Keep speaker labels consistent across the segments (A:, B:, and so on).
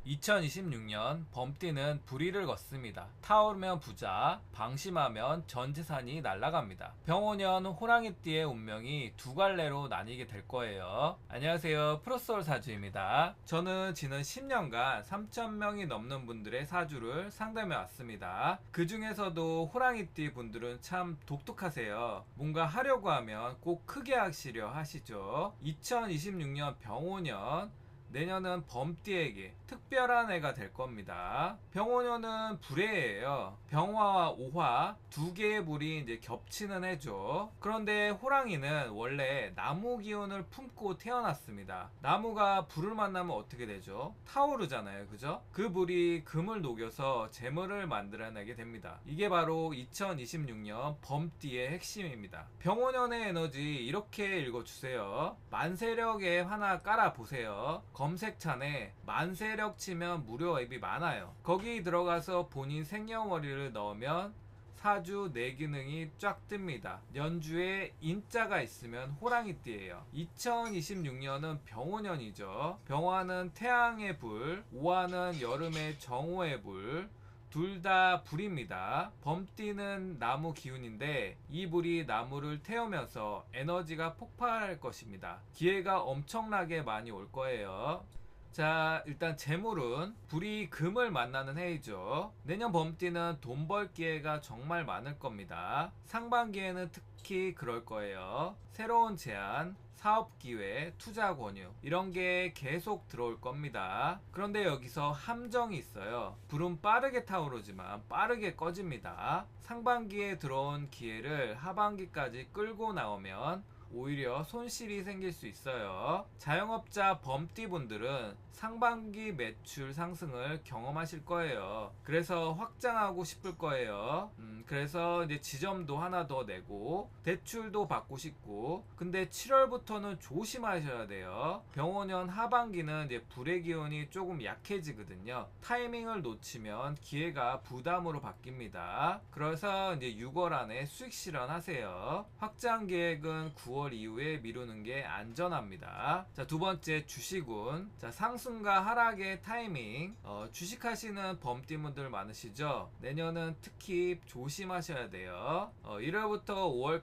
A: 2026년 범띠는 불의를 걷습니다. 타오르면 부자, 방심하면 전 재산이 날아갑니다. 병오년 호랑이띠의 운명이 두 갈래로 나뉘게 될 거예요. 안녕하세요, 프로소울 사주입니다. 저는 지난 10년간 3,000명이 넘는 분들의 사주를 상담해 왔습니다. 그 중에서도 호랑이띠 분들은 참 독특하세요. 뭔가 하려고 하면 꼭 크게 하시려 하시죠. 2026년 병오년, 내년은 범띠에게 특별한 해가 될 겁니다. 병오년은 불해예요. 병화와 오화 두 개의 불이 이제 겹치는 해죠. 그런데 호랑이는 원래 나무 기운을 품고 태어났습니다. 나무가 불을 만나면 어떻게 되죠? 타오르잖아요, 그죠? 그 불이 금을 녹여서 재물을 만들어내게 됩니다. 이게 바로 2026년 범띠의 핵심입니다. 병오년의 에너지 이렇게 읽어주세요. 만세력에 하나 깔아보세요. 검색창에 만세력 치면 무료 앱이 많아요. 거기 들어가서 본인 생년월일을 넣으면 사주 내기능이 쫙 뜹니다. 연주에 인자가 있으면 호랑이띠예요. 2026년은 병오년이죠. 병화는 태양의 불, 오화는 여름의 정오의 불, 둘 다 불입니다. 범띠는 나무 기운인데 이 불이 나무를 태우면서 에너지가 폭발할 것입니다. 기회가 엄청나게 많이 올 거예요. 자, 일단 재물은 불이 금을 만나는 해이죠. 내년 범띠는 돈 벌 기회가 정말 많을 겁니다. 상반기에는 특히 그럴 거예요. 새로운 제안, 사업 기회, 투자 권유 이런 게 계속 들어올 겁니다. 그런데 여기서 함정이 있어요. 불은 빠르게 타오르지만 빠르게 꺼집니다. 상반기에 들어온 기회를 하반기까지 끌고 나오면 오히려 손실이 생길 수 있어요. 자영업자 범띠분들은 상반기 매출 상승을 경험하실 거예요. 그래서 확장하고 싶을 거예요. 그래서 이제 지점도 하나 더 내고 대출도 받고 싶고, 근데 7월부터는 조심하셔야 돼요. 병오년 하반기는 이제 불의 기운이 조금 약해지거든요. 타이밍을 놓치면 기회가 부담으로 바뀝니다. 그래서 이제 6월 안에 수익 실현하세요. 확장 계획은 9월 이후에 미루는 게 안전합니다. 자, 두 번째 주식운. 자, 상승과 하락의 타이밍. 주식하시는 범띠분들 많으시죠? 내년은 특히 조심하셔야 돼요. 1월부터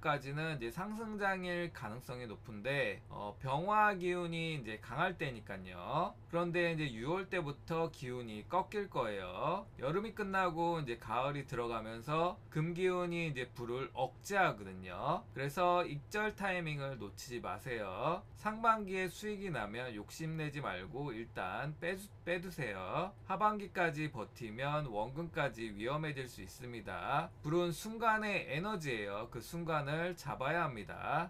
A: 5월까지는 이제 상승장일 가능성이 높은데 병화 기운이 이제 강할 때니까요. 그런데 이제 6월 때부터 기운이 꺾일 거예요. 여름이 끝나고 이제 가을이 들어가면서 금 기운이 이제 불을 억제하거든요. 그래서 익절 타이밍을 놓치지 마세요. 상반기에 수익이 나면 욕심내지 말고 일단 빼두세요. 하반기까지 버티면 원금까지 위험해질 수 있습니다. 불은 순간의 에너지예요. 그 순간을 잡아야 합니다.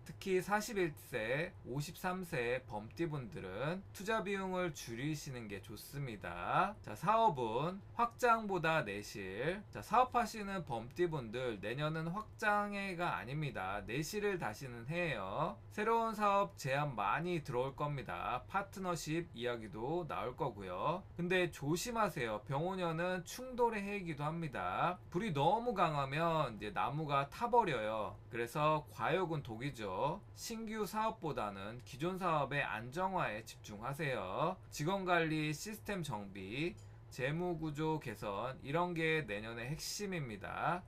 A: 특히 41세, 53세 범띠분들은 투자 비용을 줄이시는 게 좋습니다. 자, 사업은 확장보다 내실. 자, 사업하시는 범띠분들 내년은 확장해가 아닙니다. 내실을 다시는 해요. 새로운 사업 제안 많이 들어올 겁니다. 파트너십 이야기도 나올 거고요. 근데 조심하세요. 병오년은 충돌의 해이기도 합니다. 불이 너무 강하면 이제 나무가 타버려요. 그래서 과욕은 독이죠. 신규 사업보다는 기존 사업의 안정화에 집중하세요. 직원관리, 시스템 정비, 재무구조 개선 이런 게 내년의 핵심입니다.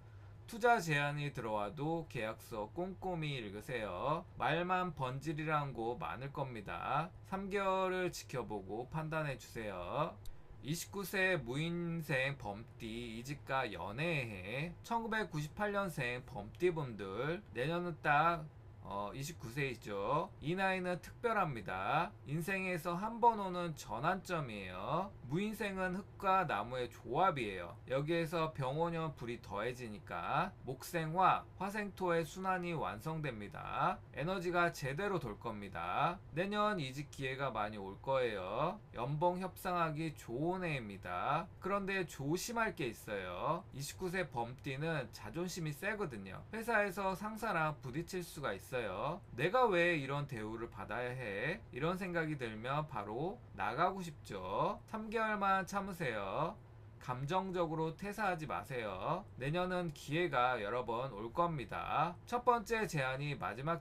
A: 투자 제안이 들어와도 계약서 꼼꼼히 읽으세요. 말만 번질이란 거 많을 겁니다. 3개월을 지켜보고 판단해 주세요. 29세 무인생 범띠 이직과 연애해 1998년생 범띠분들 내년은 딱 29세이죠. 이 나이는 특별합니다. 인생에서 한 번 오는 전환점이에요. 무인생은 흙과 나무의 조합이에요. 여기에서 병오년 불이 더해지니까 목생화, 화생토의 순환이 완성됩니다. 에너지가 제대로 돌 겁니다. 내년 이직 기회가 많이 올 거예요. 연봉 협상하기 좋은 해입니다. 그런데 조심할 게 있어요. 29세 범띠는 자존심이 세거든요. 회사에서 상사랑 부딪힐 수가 있어요. 내가 왜 이런 대우를 받아야 해? 이런 생각이 들면 바로 나가고 싶죠. 3개월만 참으세요. 감정적으로 퇴사하지 마세요. 내년은 기회가 여러 번 올 겁니다. 첫 번째 제안이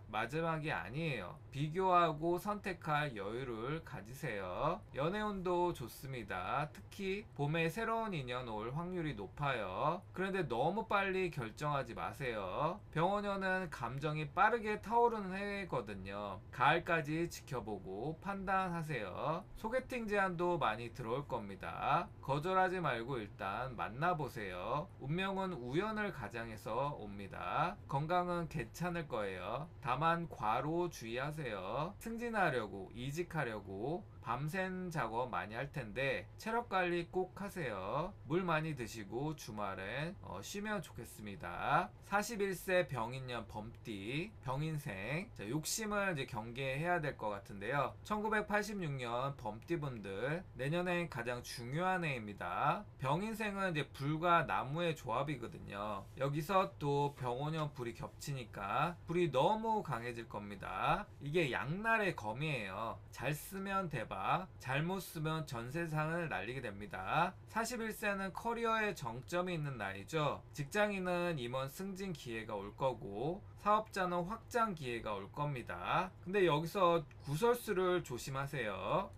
A: 마지막이 아니에요. 비교하고 선택할 여유를 가지세요. 연애운도 좋습니다. 특히 봄에 새로운 인연 올 확률이 높아요. 그런데 너무 빨리 결정하지 마세요. 병원년은 감정이 빠르게 타오르는 해거든요. 가을까지 지켜보고 판단하세요. 소개팅 제안도 많이 들어올 겁니다. 거절하지 말고 일단 만나보세요. 운명은 우연을 가장해서 옵니다. 건강은 괜찮을 거예요. 다만 과로 주의하세요. 승진하려고 이직하려고 밤샘 작업 많이 할 텐데 체력 관리 꼭 하세요. 물 많이 드시고 주말엔 쉬면 좋겠습니다. 41세 병인년 범띠 병인생. 자, 욕심을 이제 경계해야 될 것 같은데요. 1986년 범띠분들 내년엔 가장 중요한 해입니다. 병인생은 이제 불과 나무의 조합이거든요. 여기서 또 병오년 불이 겹치니까 불이 너무 강해질 겁니다. 이게 양날의 검이에요. 잘 쓰면 대박, 잘못 쓰면 전 세상을 날리게 됩니다. 41세는 커리어의 정점이 있는 나이죠. 직장인은 임원 승진 기회가 올 거고 사업자는 확장 기회가 올 겁니다. 근데 여기서 구설수를 조심하세요.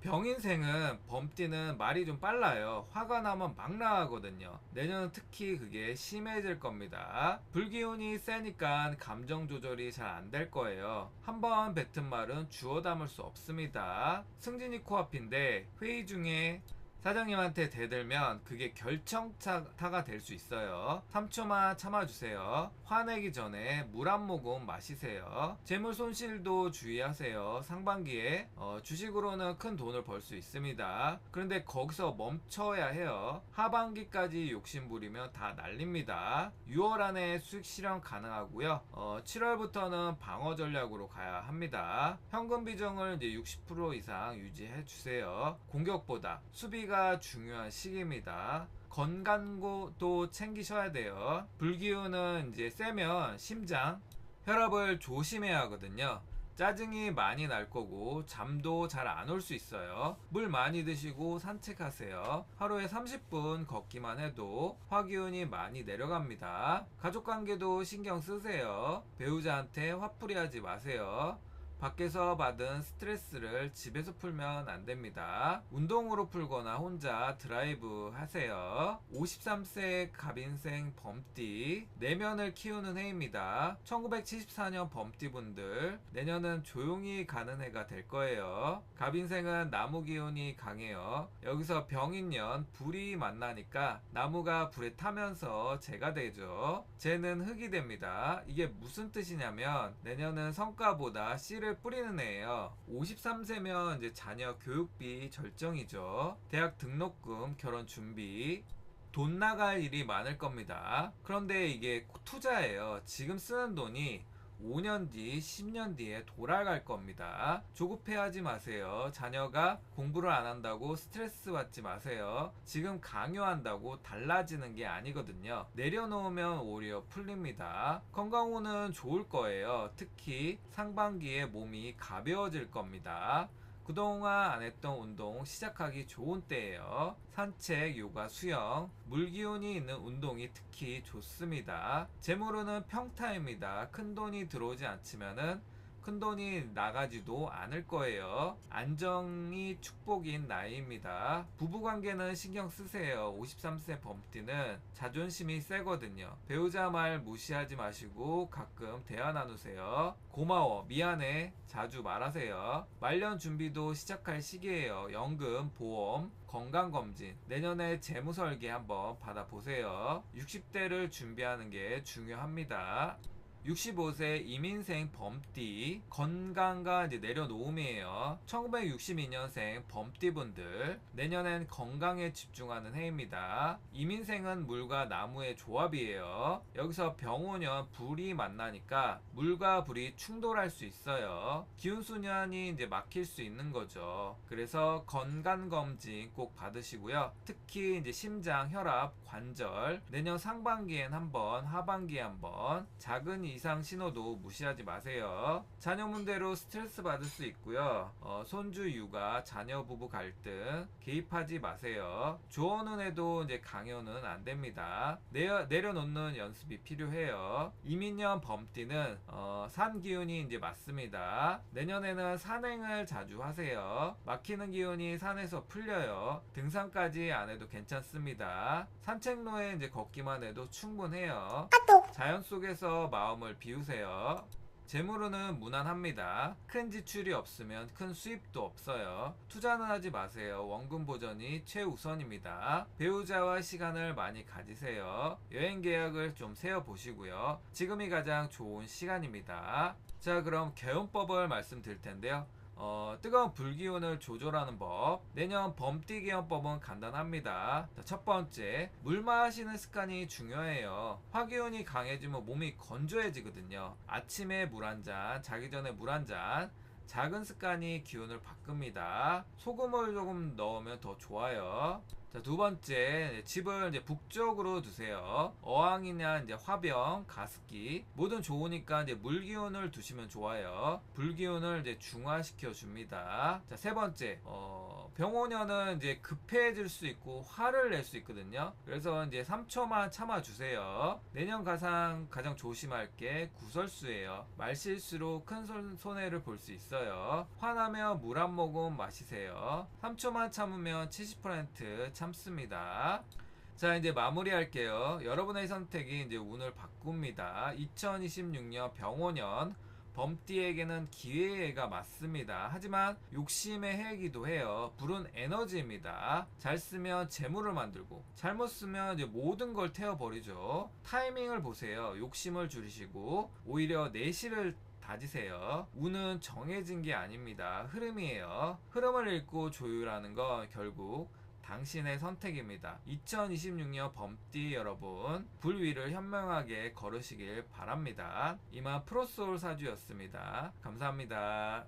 A: 병인생은 범띠는 말이 좀 빨라요. 화가 나면 막 나가거든요. 내년은 특히 그게 심해질 겁니다. 불기운이 세니까 감정 조절이 잘 안 될 거예요. 한번 뱉은 말은 주워 담을 수 없습니다. 승진이 코앞인데 회의 중에 사장님한테 대들면 그게 결정타가 될 수 있어요. 3초만 참아주세요. 화내기 전에 물 한 모금 마시세요. 재물 손실도 주의하세요. 상반기에 주식으로는 큰 돈을 벌 수 있습니다. 그런데 거기서 멈춰야 해요. 하반기까지 욕심부리면 다 날립니다. 6월 안에 수익 실현 가능하고요. 7월부터는 방어 전략으로 가야 합니다. 현금 비중을 이제 60% 이상 유지해 주세요. 공격보다 수비가 중요한 시기입니다. 건강도 챙기셔야 돼요. 불기운은 이제 세면 심장, 혈압을 조심해야 하거든요. 짜증이 많이 날 거고 잠도 잘 안 올 수 있어요. 물 많이 드시고 산책하세요. 하루에 30분 걷기만 해도 화기운이 많이 내려갑니다. 가족관계도 신경 쓰세요. 배우자한테 화풀이하지 마세요. 밖에서 받은 스트레스를 집에서 풀면 안 됩니다. 운동으로 풀거나 혼자 드라이브 하세요. 53세 갑인생 범띠 내면을 키우는 해입니다. 1974년 범띠분들 내년은 조용히 가는 해가 될 거예요. 갑인생은 나무 기운이 강해요. 여기서 병인년 불이 만나니까 나무가 불에 타면서 재가 되죠. 재는 흙이 됩니다. 이게 무슨 뜻이냐면 내년은 성과보다 씨를 뿌리는 애예요. 53세면 이제 자녀 교육비 절정이죠. 대학 등록금, 결혼 준비, 돈 나갈 일이 많을 겁니다. 그런데 이게 투자예요. 지금 쓰는 돈이 5년 뒤, 10년 뒤에 돌아갈 겁니다. 조급해하지 마세요. 자녀가 공부를 안 한다고 스트레스 받지 마세요. 지금 강요한다고 달라지는 게 아니거든요. 내려놓으면 오히려 풀립니다. 건강운은 좋을 거예요. 특히 상반기에 몸이 가벼워질 겁니다. 그동안 안 했던 운동 시작하기 좋은 때예요. 산책, 요가, 수영, 물기운이 있는 운동이 특히 좋습니다. 재물운은 평타입니다. 큰돈이 들어오지 않지만은 큰돈이 나가지도 않을 거예요. 안정이 축복인 나이입니다. 부부관계는 신경 쓰세요. 53세 범띠는 자존심이 세거든요. 배우자 말 무시하지 마시고 가끔 대화 나누세요. 고마워, 미안해 자주 말하세요. 말년 준비도 시작할 시기예요. 연금, 보험, 건강검진, 내년에 재무설계 한번 받아보세요. 60대를 준비하는 게 중요합니다. 65세 이민생 범띠 건강과 이제 내려놓음이에요. 1962년생 범띠분들 내년엔 건강에 집중하는 해입니다. 이민생은 물과 나무의 조합이에요. 여기서 병오년 불이 만나니까 물과 불이 충돌할 수 있어요. 기운수년이 이제 막힐 수 있는 거죠. 그래서 건강검진 꼭 받으시고요. 특히 이제 심장, 혈압, 관절 내년 상반기엔 한번, 하반기에 한번 작은 이상 신호도 무시하지 마세요. 자녀 문제로 스트레스 받을 수 있고요. 손주 육아, 자녀 부부 갈등 개입하지 마세요. 조언은 해도 이제 강요는 안 됩니다. 내려놓는 연습이 필요해요. 이민년 범띠는 산 기운이 이제 맞습니다. 내년에는 산행을 자주 하세요. 막히는 기운이 산에서 풀려요. 등산까지 안 해도 괜찮습니다. 산책로에 이제 걷기만 해도 충분해요. 자연 속에서 마음을 비우세요. 재물운은 무난합니다. 큰 지출이 없으면 큰 수입도 없어요. 투자는 하지 마세요. 원금 보전이 최우선입니다. 배우자와 시간을 많이 가지세요. 여행 계획을 좀 세워보시고요. 지금이 가장 좋은 시간입니다. 자, 그럼 개운법을 말씀드릴 텐데요. 뜨거운 불기운을 조절하는 법. 내년 범띠 개헌법은 간단합니다. 자, 첫 번째, 물 마시는 습관이 중요해요. 화기운이 강해지면 몸이 건조해지거든요. 아침에 물 한 잔, 자기 전에 물 한 잔. 작은 습관이 기운을 바꿉니다. 소금을 조금 넣으면 더 좋아요. 자, 두 번째, 집을 이제 북쪽으로 두세요. 어항이나 이제 화병, 가습기 뭐든 좋으니까 이제 물 기운을 두시면 좋아요. 불 기운을 이제 중화시켜 줍니다. 자, 세 번째, 병오년은 이제 급해질 수 있고 화를 낼 수 있거든요. 그래서 이제 3초만 참아 주세요. 내년 가장 조심할 게 구설수예요. 말실수로 큰 손해를 볼 수 있어요. 화나면 물 한 모금 마시세요. 3초만 참으면 70% 참습니다. 자, 이제 마무리할게요. 여러분의 선택이 이제 운을 바꿉니다. 2026년 병오년 범띠에게는 기회의 해가 맞습니다. 하지만 욕심의 해이기도 해요. 불은 에너지입니다. 잘 쓰면 재물을 만들고 잘못 쓰면 이제 모든 걸 태워버리죠. 타이밍을 보세요. 욕심을 줄이시고 오히려 내실을 다지세요. 운은 정해진 게 아닙니다. 흐름이에요. 흐름을 읽고 조율하는 건 결국 당신의 선택입니다. 2026년 범띠 여러분, 불 위를 현명하게 걸으시길 바랍니다. 이만 프로소울 사주였습니다. 감사합니다.